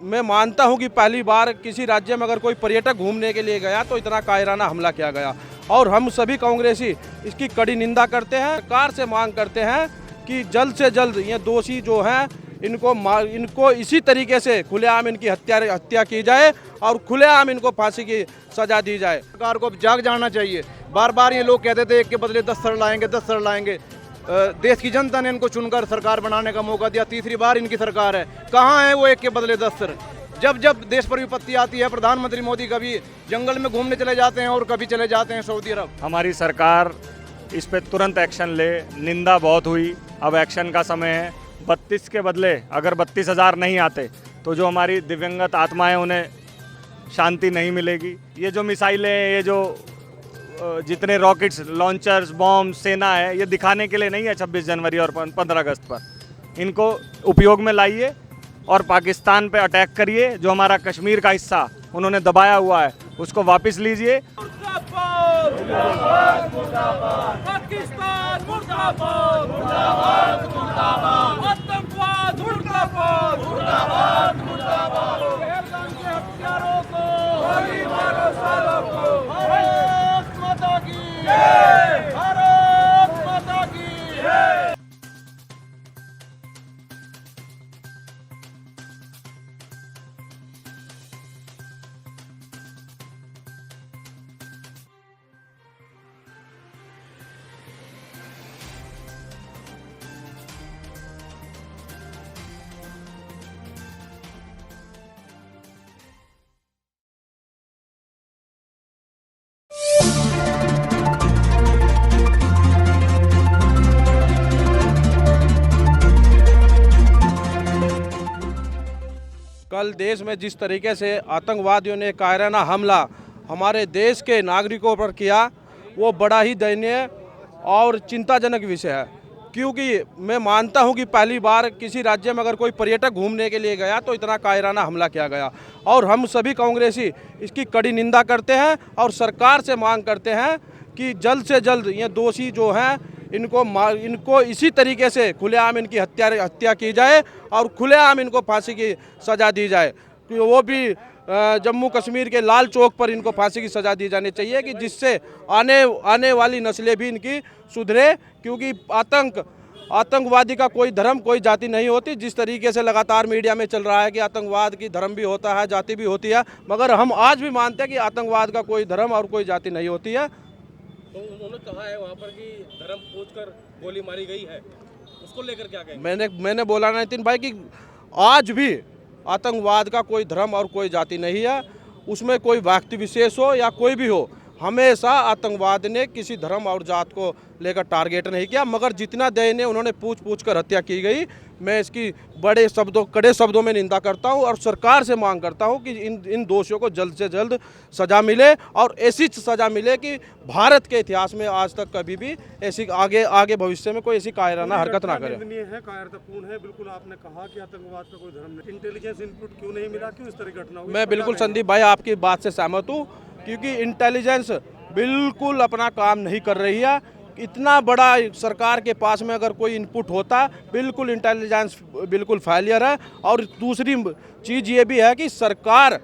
मैं मानता हूं कि पहली बार किसी राज्य में अगर कोई पर्यटक घूमने के लिए गया तो इतना कायराना हमला किया गया और हम सभी कांग्रेसी इसकी कड़ी निंदा करते हैं। सरकार से मांग करते हैं कि जल्द से जल्द ये दोषी जो हैं इनको इसी तरीके से खुलेआम इनकी हत्या की जाए और खुलेआम इनको फांसी की सजा दी जाए। सरकार को अब जाग जाना चाहिए। बार बार ये लोग कहते थे एक के बदले 10 सर लाएंगे 10 सर लाएंगे। देश की जनता ने इनको चुनकर सरकार बनाने का मौका दिया, तीसरी बार इनकी सरकार है। कहाँ है वो एक के बदले 10 सर? जब जब देश पर विपत्ति आती है प्रधानमंत्री मोदी कभी जंगल में घूमने चले जाते हैं और कभी चले जाते हैं सऊदी अरब। हमारी सरकार इस पे तुरंत एक्शन ले। निंदा बहुत हुई, अब एक्शन का समय है। 32 के बदले अगर 32,000 नहीं आते तो जो हमारी दिव्यांगत आत्माएं उन्हें शांति नहीं मिलेगी। ये जो मिसाइलें, ये जो जितने रॉकेट्स, लॉन्चर्स, बॉम्ब, सेना है, ये दिखाने के लिए नहीं है 26 जनवरी और 15 अगस्त पर। इनको उपयोग में लाइए और पाकिस्तान पे अटैक करिए। जो हमारा कश्मीर का हिस्सा उन्होंने दबाया हुआ है उसको वापस लीजिए। कल देश में जिस तरीके से आतंकवादियों ने कायराना हमला हमारे देश के नागरिकों पर किया वो बड़ा ही दयनीय और चिंताजनक विषय है, क्योंकि मैं मानता हूं कि पहली बार किसी राज्य में अगर कोई पर्यटक घूमने के लिए गया तो इतना कायराना हमला किया गया और हम सभी कांग्रेसी इसकी कड़ी निंदा करते हैं और सरकार से मांग करते हैं कि जल्द से जल्द ये दोषी जो हैं इनको इसी तरीके से खुलेआम इनकी हत्या की जाए और खुलेआम इनको फांसी की सज़ा दी जाए। वो भी जम्मू कश्मीर के लाल चौक पर इनको फांसी की सज़ा दी जानी चाहिए कि जिससे आने वाली नस्लें भी इनकी सुधरे, क्योंकि आतंकवादी का कोई धर्म कोई जाति नहीं होती। जिस तरीके से लगातार मीडिया में चल रहा है कि आतंकवाद की धर्म भी होता है, जाति भी होती है, मगर हम आज भी मानते हैं कि आतंकवाद का कोई धर्म और कोई जाति नहीं होती है। तो उन्होंने कहा है वहाँ पर कि धर्म पूछकर गोली मारी गई है, उसको लेकर क्या कहेंगे? मैंने बोला ना नितिन भाई कि आज भी आतंकवाद का कोई धर्म और कोई जाति नहीं है, उसमें कोई व्यक्ति विशेष हो या कोई भी हो। हमेशा आतंकवाद ने किसी धर्म और जात को लेकर टारगेट नहीं किया, मगर जितना दयनीय उन्होंने पूछ कर हत्या की गई, मैं इसकी कड़े शब्दों में निंदा करता हूं और सरकार से मांग करता हूं कि इन दोषियों को जल्द से जल्द सज़ा मिले और ऐसी सज़ा मिले कि भारत के इतिहास में आज तक कभी भी ऐसी आगे भविष्य में कोई ऐसी कायराना हरकत ना करे। कायरतापूर्ण है। बिल्कुल आपने कहा कि आतंकवाद का कोई धर्म नहीं। इंटेलिजेंस इनपुट क्यों नहीं मिला, क्यों इस तरह की घटना हुई? मैं बिल्कुल संदीप भाई आपकी बात से सहमत हूँ, क्योंकि इंटेलिजेंस बिल्कुल अपना काम नहीं कर रही है। इतना बड़ा सरकार के पास में अगर कोई इनपुट होता, बिल्कुल इंटेलिजेंस बिल्कुल फेलियर है। और दूसरी चीज़ ये भी है कि सरकार,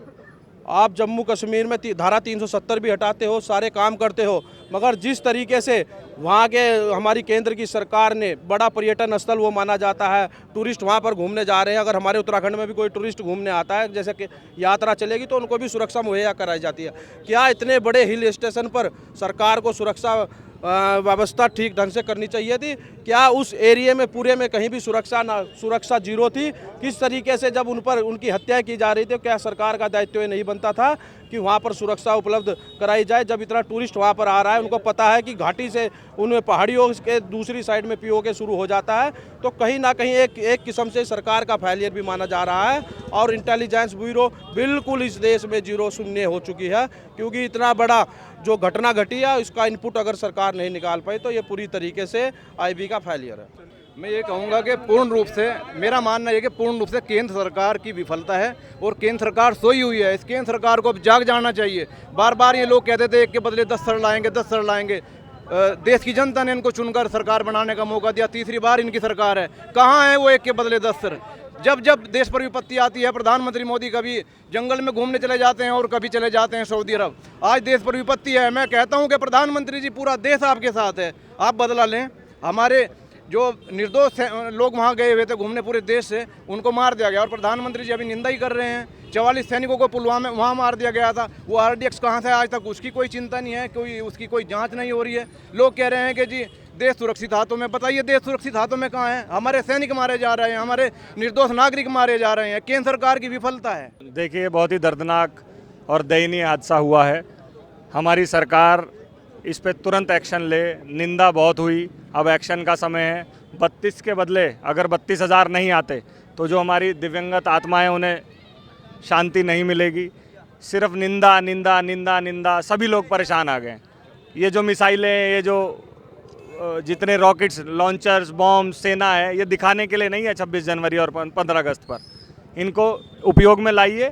आप जम्मू कश्मीर में धारा 370 भी हटाते हो, सारे काम करते हो, मगर जिस तरीके से वहाँ के हमारी केंद्र की सरकार ने बड़ा पर्यटन स्थल वो माना जाता है, टूरिस्ट वहाँ पर घूमने जा रहे हैं, अगर हमारे उत्तराखंड में भी कोई टूरिस्ट घूमने आता है, जैसे कि यात्रा चलेगी तो उनको भी सुरक्षा मुहैया कराई जाती है। क्या इतने बड़े हिल स्टेशन पर सरकार को सुरक्षा व्यवस्था ठीक ढंग से करनी चाहिए थी? क्या उस एरिया में पूरे में कहीं भी सुरक्षा जीरो थी? किस तरीके से जब उनकी हत्या की जा रही थी, क्या सरकार का दायित्व नहीं बनता था कि वहाँ पर सुरक्षा उपलब्ध कराई जाए? जब इतना टूरिस्ट वहाँ पर आ रहा है, उनको पता है कि घाटी से उनमें पहाड़ियों के दूसरी साइड में पीओके शुरू हो जाता है, तो कहीं ना कहीं एक किस्म से सरकार का फेलियर भी माना जा रहा है। और इंटेलिजेंस ब्यूरो बिल्कुल इस देश में जीरो शून्य हो चुकी है, क्योंकि इतना बड़ा जो घटना घटी है उसका इनपुट अगर सरकार नहीं निकाल पाई तो ये पूरी तरीके से आईबी का फेलियर है। मैं ये कहूँगा कि पूर्ण रूप से, मेरा मानना है कि पूर्ण रूप से केंद्र सरकार की विफलता है और केंद्र सरकार सोई हुई है। इस केंद्र सरकार को अब जाग जाना चाहिए। बार बार ये लोग कहते थे एक के बदले 10 सर लाएंगे 10 सर लाएंगे। देश की जनता ने इनको चुनकर सरकार बनाने का मौका दिया, तीसरी बार इनकी सरकार है। कहाँ है वो एक के बदले 10 सर? जब जब देश पर विपत्ति आती है, प्रधानमंत्री मोदी कभी जंगल में घूमने चले जाते हैं और कभी चले जाते हैं सऊदी अरब। आज देश पर विपत्ति है, मैं कहता हूं कि प्रधानमंत्री जी पूरा देश आपके साथ है, आप बदला लें। हमारे जो निर्दोष लोग वहाँ गए हुए थे घूमने पूरे देश से, उनको मार दिया गया और प्रधानमंत्री जी अभी निंदा ही कर रहे हैं। 44 सैनिकों को पुलवामा वहाँ मार दिया गया था, वो RDX कहाँ से आज तक उसकी कोई चिंता नहीं है, उसकी कोई जांच नहीं हो रही है। लोग कह रहे हैं कि जी देश सुरक्षित हाथों में, बताइए देश सुरक्षित हाथों में कहाँ है? हमारे सैनिक मारे जा रहे हैं, हमारे निर्दोष नागरिक मारे जा रहे हैं, केंद्र सरकार की विफलता है। देखिए, बहुत ही दर्दनाक और दयनीय हादसा हुआ है। हमारी सरकार इस पे तुरंत एक्शन ले, निंदा बहुत हुई, अब एक्शन का समय है। 32 के बदले अगर 32,000 नहीं आते तो जो हमारी दिव्यांगत आत्माएं उन्हें शांति नहीं मिलेगी। सिर्फ निंदा निंदा निंदा निंदा, सभी लोग परेशान आ गए। ये जो मिसाइलें, ये जो जितने रॉकेट्स, लॉन्चर्स, बॉम्ब, सेना है, ये दिखाने के लिए नहीं है 26 जनवरी और 15 अगस्त पर। इनको उपयोग में लाइए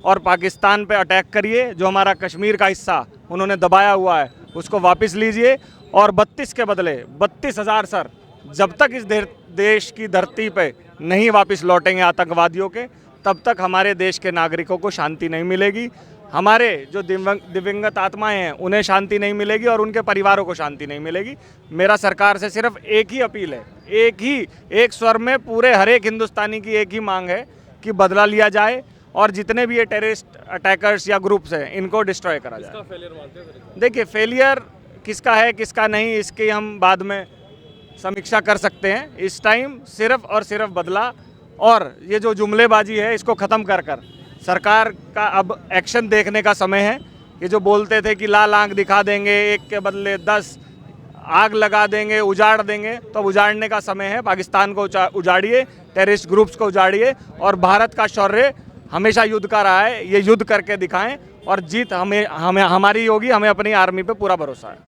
और पाकिस्तान पे अटैक करिए। जो हमारा कश्मीर का हिस्सा उन्होंने दबाया हुआ है उसको वापस लीजिए। और 32 के बदले 32,000 सर, जब तक इस देश की धरती पे नहीं वापस लौटेंगे आतंकवादियों के, तब तक हमारे देश के नागरिकों को शांति नहीं मिलेगी। हमारे जो दिव्यांगत आत्माएं हैं उन्हें शांति नहीं मिलेगी और उनके परिवारों को शांति नहीं मिलेगी। मेरा सरकार से सिर्फ एक ही अपील है, एक स्वर में पूरे हर एक हिंदुस्तानी की एक ही मांग है कि बदला लिया जाए और जितने भी ये टेररिस्ट अटैकर्स या ग्रुप्स हैं इनको डिस्ट्रॉय करा जाए। फेलियर मानते हैं? देखिए, फेलियर किसका है किसका नहीं, इसकी हम बाद में समीक्षा कर सकते हैं। इस टाइम सिर्फ और सिर्फ बदला और ये जो जुमलेबाजी है इसको ख़त्म कर सरकार का अब एक्शन देखने का समय है। ये जो बोलते थे कि लाल आंख दिखा देंगे, एक के बदले 10 आग लगा देंगे, उजाड़ देंगे, तो अब उजाड़ने का समय है। पाकिस्तान को उजाड़िए, टेररिस्ट ग्रुप्स को उजाड़िए और भारत का शौर्य हमेशा युद्ध का रहा है, ये युद्ध करके दिखाएं और जीत हमारी होगी। हमें अपनी आर्मी पे पूरा भरोसा है।